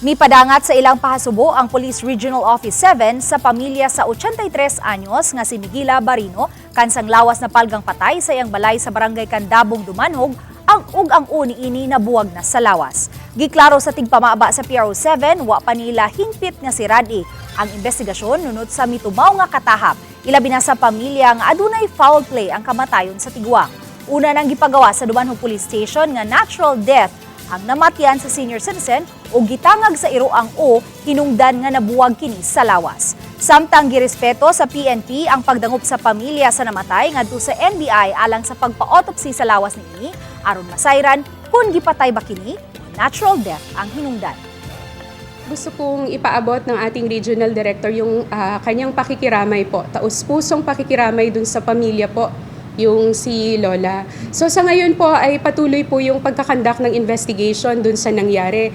Mipadangat sa ilang pahasubo ang Police Regional Office 7 sa pamilya sa 83 anyos nga si Miguela Barino kansang lawas na palgang patay sa iyang balay sa barangay Candabong, Dumanhog ang uni ini na buwag na sa lawas. Giklaro sa tigpamaaba sa PRO7 wa pa nila hingpit nga si Radi ang investigasyon nunod sa mitumaw nga katahap ilabi na sa pamilya nga adunay foul play ang kamatayon sa tigwang. Una nang gipagawa sa Dumanhog Police Station nga natural death ang namatyan sa senior citizen o gitangag sa iroang o hinungdan nga nabuwag kini sa lawas. Samtang girespeto sa PNP ang pagdangup sa pamilya sa namatay ngadto sa NBI alang sa pagpa-autopsy sa lawas niini aron masayran kung gipatay ba kini o natural death ang hinungdan. Gusto kong ipaabot ng ating regional director yung kanyang pakikiramay po, taus-pusong pakikiramay dun sa pamilya po, yung si Lola. So sa ngayon po ay patuloy po yung pagkakandak ng investigation dun sa nangyari.